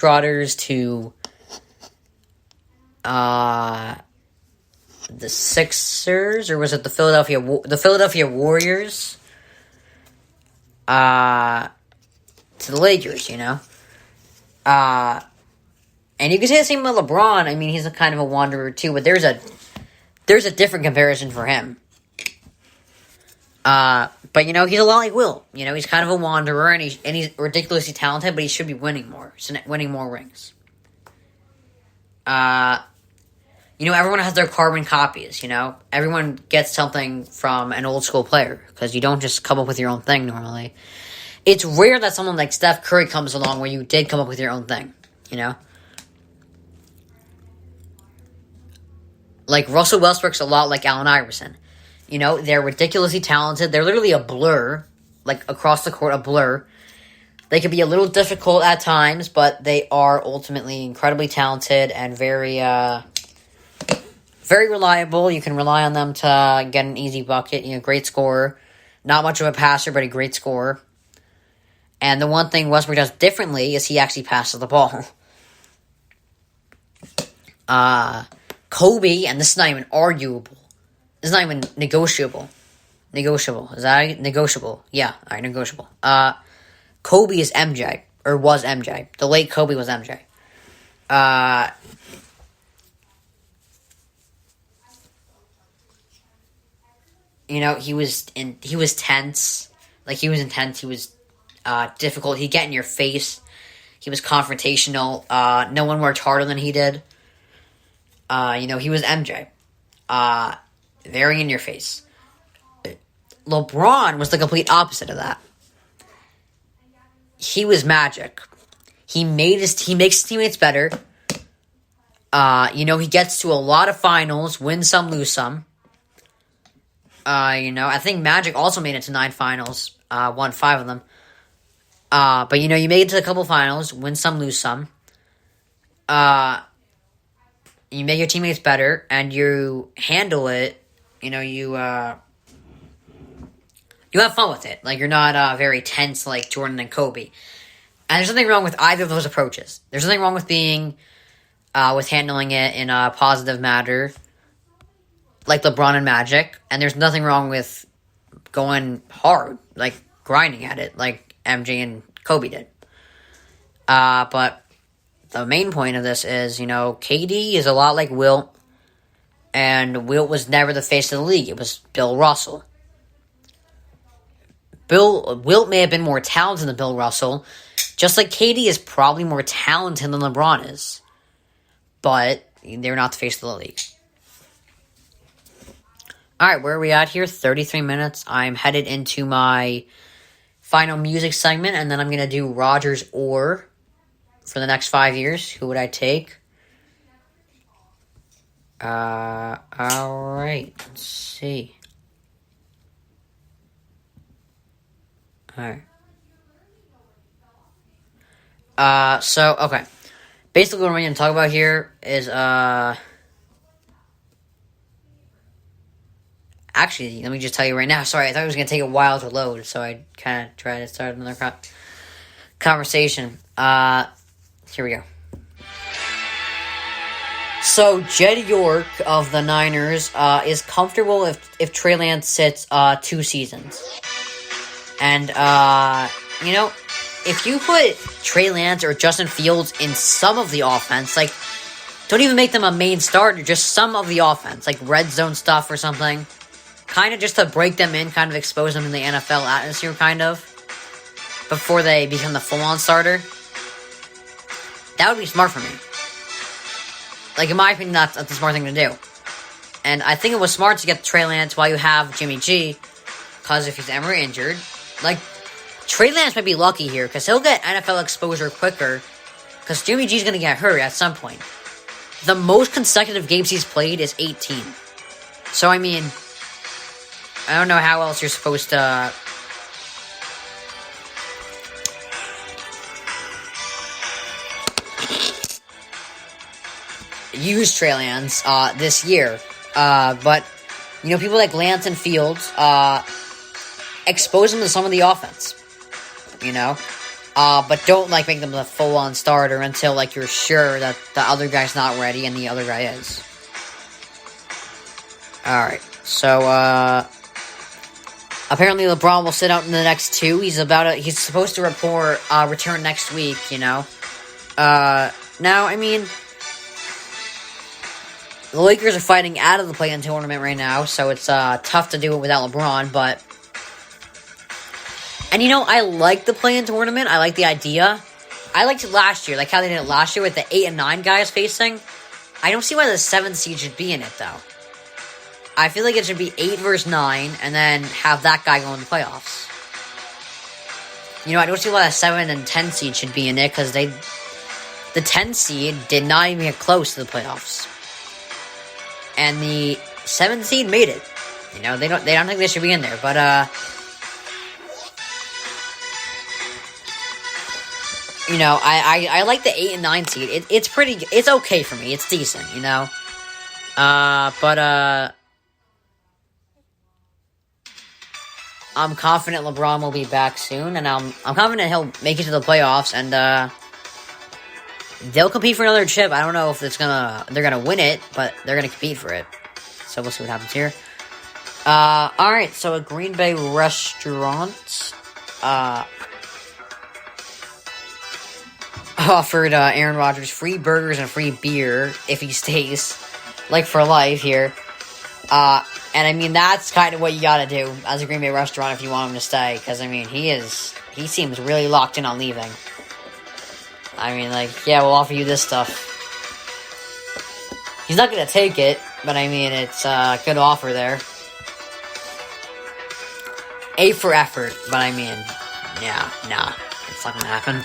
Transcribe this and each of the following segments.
Trotters to the Sixers, or was it the Philadelphia Warriors to the Lakers, and you can say the same with LeBron. I mean, he's a kind of a wanderer too, but there's a different comparison for him. But he's a lot like Will. He's kind of a wanderer, and he's ridiculously talented, but he should be winning more, winning more rings. Everyone has their carbon copies. Everyone gets something from an old school player, because you don't just come up with your own thing normally. It's rare that someone like Steph Curry comes along where you did come up with your own thing. Like Russell Westbrook's a lot like Allen Iverson. They're ridiculously talented. They're literally a blur, like across the court, a blur. They can be a little difficult at times, but they are ultimately incredibly talented and very, very reliable. You can rely on them to get an easy bucket. Great scorer. Not much of a passer, but a great scorer. And the one thing Westbrook does differently is he actually passes the ball. Kobe, and this is not even arguable. This is not even negotiable. Negotiable. Is that negotiable? Yeah, alright, negotiable. Kobe is MJ, or was MJ. The late Kobe was MJ. He was tense. Like, he was intense. He was difficult. He'd get in your face. He was confrontational. No one worked harder than he did. He was MJ. Very in your face. LeBron was the complete opposite of that. He was Magic. He makes his teammates better. He gets to a lot of finals, win some, lose some. I think Magic also made it to 9 finals, won 5 of them. But you made it to a couple finals, win some, lose some. You make your teammates better, and you handle it. You have fun with it. Like, you're not very tense like Jordan and Kobe. And there's nothing wrong with either of those approaches. There's nothing wrong with being, with handling it in a positive manner, like LeBron and Magic. And there's nothing wrong with going hard, like grinding at it, like MJ and Kobe did. But the main point of this is, KD is a lot like Wilt. And Wilt was never the face of the league. It was Bill Russell. Wilt may have been more talented than Bill Russell, just like KD is probably more talented than LeBron is. But they're not the face of the league. Alright, where are we at here? 33 minutes. I'm headed into my final music segment, and then I'm going to do Rodgers or for the next 5 years. Who would I take? Alright, let's see. Alright. Okay. Basically what I'm going to talk about here is, actually, let me just tell you right now. Sorry, I thought it was going to take a while to load, so I kind of tried to start another conversation. Here we go. So, Jed York of the Niners is comfortable if Trey Lance sits 2 seasons. And, if you put Trey Lance or Justin Fields in some of the offense, like, don't even make them a main starter, just some of the offense, like red zone stuff or something, kind of just to break them in, kind of expose them in the NFL atmosphere, kind of, before they become the full-on starter. That would be smart for me. Like, in my opinion, that's the smart thing to do. And I think it was smart to get Trey Lance while you have Jimmy G, because if he's ever injured, like, Trey Lance might be lucky here, because he'll get NFL exposure quicker, because Jimmy G's going to get hurt at some point. The most consecutive games he's played is 18. So, I mean, I don't know how else you're supposed to use Trey Lance this year. But, people like Lance and Fields expose him to some of the offense. But don't like make them the full-on starter until like you're sure that the other guy's not ready and the other guy is. Alright, so apparently LeBron will sit out in the next 2. He's supposed to return next week, you know. Now, I mean, the Lakers are fighting out of the play-in tournament right now, so it's tough to do it without LeBron, but... And, you know, I like the play-in tournament. I like the idea. I liked it last year, like how they did it last year with the 8 and 9 guys facing. I don't see why the 7th seed should be in it, though. I feel like it should be 8 versus 9, and then have that guy go in the playoffs. You know, I don't see why the 7 and 10 seed should be in it, because the 10 seed did not even get close to the playoffs. And the 7 seed made it. You know, they don't think they should be in there, but, you know, I like the 8 and 9 seed. It's okay for me. It's decent, you know. But I'm confident LeBron will be back soon, and I'm confident he'll make it to the playoffs, and they'll compete for another chip. I don't know if they're gonna win it, but they're gonna compete for it. So we'll see what happens here. Alright, so a Green Bay restaurant offered Aaron Rodgers free burgers and free beer if he stays, like for life here. And I mean, that's kind of what you gotta do as a Green Bay restaurant if you want him to stay, because I mean, he seems really locked in on leaving. I mean, like, yeah, we'll offer you this stuff. He's not gonna take it, but I mean, it's a good offer there. A for effort, but I mean, yeah, nah, it's not gonna happen.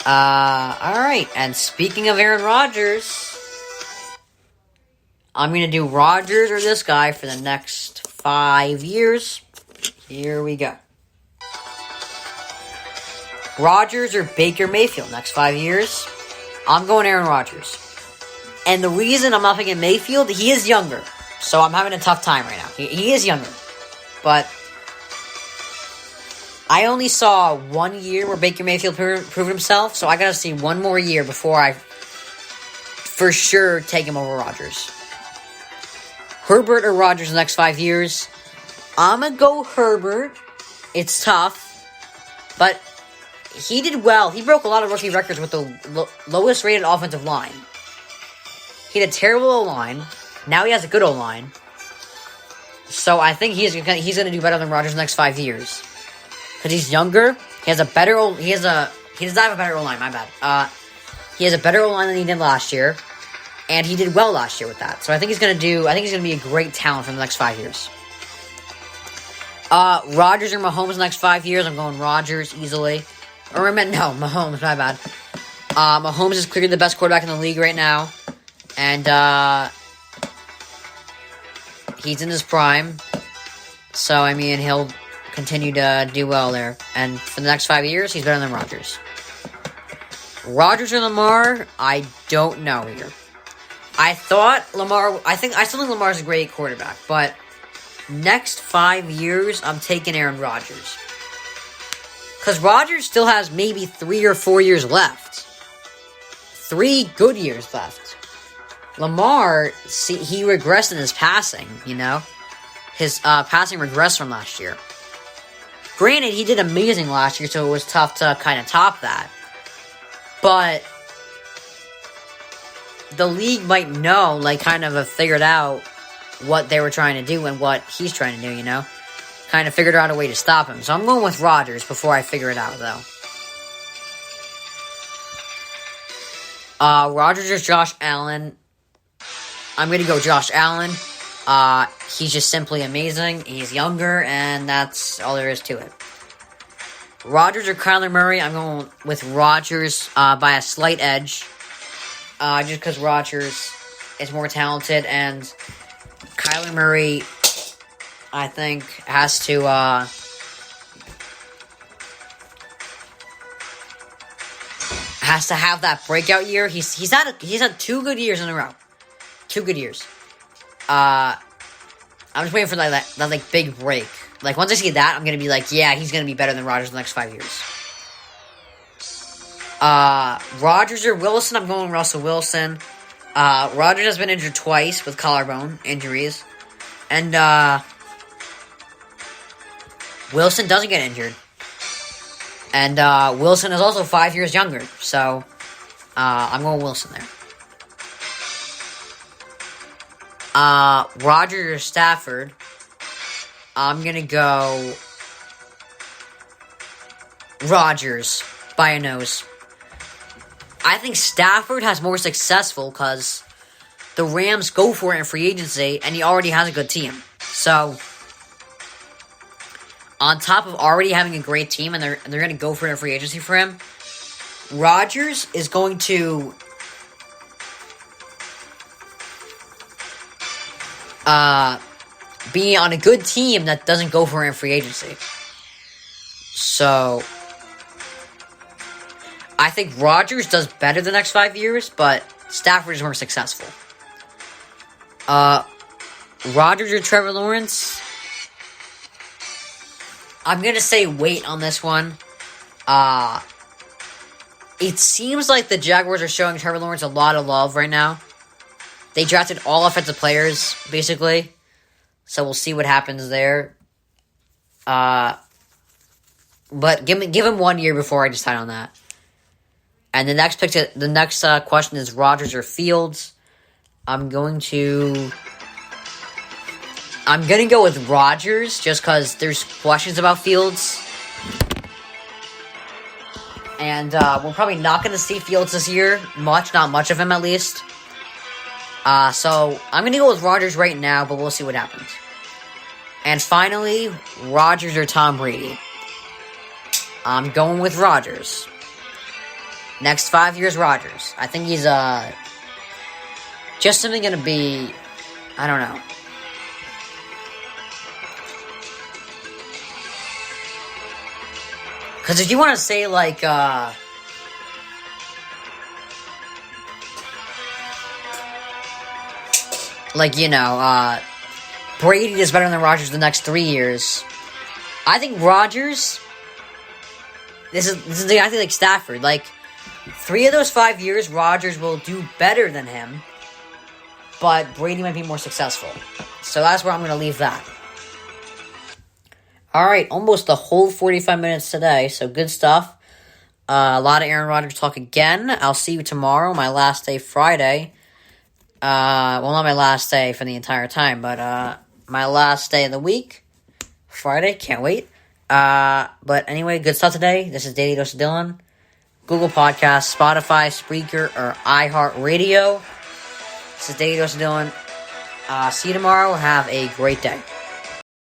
Alright, and speaking of Aaron Rodgers, I'm gonna do Rodgers or this guy for the next 5 years. Here we go. Rodgers or Baker Mayfield next 5 years. I'm going Aaron Rodgers. And the reason I'm not picking Mayfield, he is younger. So I'm having a tough time right now. He is younger. But I only saw 1 year where Baker Mayfield proved himself, so I gotta see 1 more year before I for sure take him over Rodgers. Herbert or Rodgers in the next 5 years? I'm gonna go Herbert. It's tough, but he did well. He broke a lot of rookie records with the lowest rated offensive line. He had a terrible O-line. Now he has a good O-line. So I think he's gonna do better than Rodgers in the next 5 years. Because he's younger, he does not have a better O-line, my bad. He has a better O-line than he did last year, and he did well last year with that. So I think he's gonna be a great talent for the next 5 years. Rodgers or Mahomes in the next 5 years, I'm going Rodgers easily. Mahomes, my bad. Mahomes is clearly the best quarterback in the league right now, and, he's in his prime, so, I mean, he'll continue to do well there. And for the next 5 years, he's better than Rodgers. Rodgers or Lamar, I don't know here. I still think Lamar's a great quarterback, but next 5 years, I'm taking Aaron Rodgers. Because Rodgers still has maybe 3 or 4 years left. 3 good years left. Lamar, he regressed in his passing, you know? His passing regressed from last year. Granted, he did amazing last year, so it was tough to kind of top that. But the league might know, like, kind of have figured out what they were trying to do and what he's trying to do, you know? Kind of figured out a way to stop him. So I'm going with Rodgers before I figure it out, though. Rodgers or Josh Allen. I'm going to go Josh Allen. He's just simply amazing. He's younger, and that's all there is to it. Rodgers or Kyler Murray. I'm going with Rodgers by a slight edge. Just because Rodgers is more talented, and Kyler Murray, I think, has to have that breakout year. He's had 2 good years in a row. 2 good years. I'm just waiting for that big break. Like, once I see that, I'm gonna be like, yeah, he's gonna be better than Rodgers in the next 5 years. Rodgers or Wilson? I'm going Russell Wilson. Rodgers has been injured twice with collarbone injuries. And, Wilson doesn't get injured. And, Wilson is also 5 years younger. So, I'm going Wilson there. Rodgers or Stafford? I'm gonna go Rodgers by a nose. I think Stafford has more successful because the Rams go for it in free agency, and he already has a good team. So, on top of already having a great team, and they're going to go for it in free agency for him, Rodgers is going to be on a good team that doesn't go for it in free agency. So, I think Rodgers does better the next 5 years, but Stafford is more successful. Rodgers or Trevor Lawrence? I'm gonna say wait on this one. It seems like the Jaguars are showing Trevor Lawrence a lot of love right now. They drafted all offensive players, basically. So we'll see what happens there. But give him 1 year before I decide on that. And the next question is Rodgers or Fields. I'm gonna go with Rodgers just because there's questions about Fields. And we're probably not going to see Fields this year. Not much of him at least. So I'm going to go with Rodgers right now, but we'll see what happens. And finally, Rodgers or Tom Brady. I'm going with Rodgers. Next 5 years, Rodgers. I think he's just simply going to be, I don't know. Because if you want to say, like, Brady is better than Rodgers the next 3 years, I think Rodgers, this is exactly like Stafford. Like, 3 of those 5 years, Rodgers will do better than him, but Brady might be more successful. So that's where I'm going to leave that. Alright, almost the whole 45 minutes today, so good stuff. A lot of Aaron Rodgers talk again. I'll see you tomorrow, my last day Friday. Well, not my last day for the entire time, but my last day of the week, Friday, can't wait. But anyway, good stuff today. This is Daily Dose of Dylan. Google Podcasts, Spotify, Spreaker, or iHeartRadio. This is Daily Dose of Dylan. See you tomorrow. Have a great day.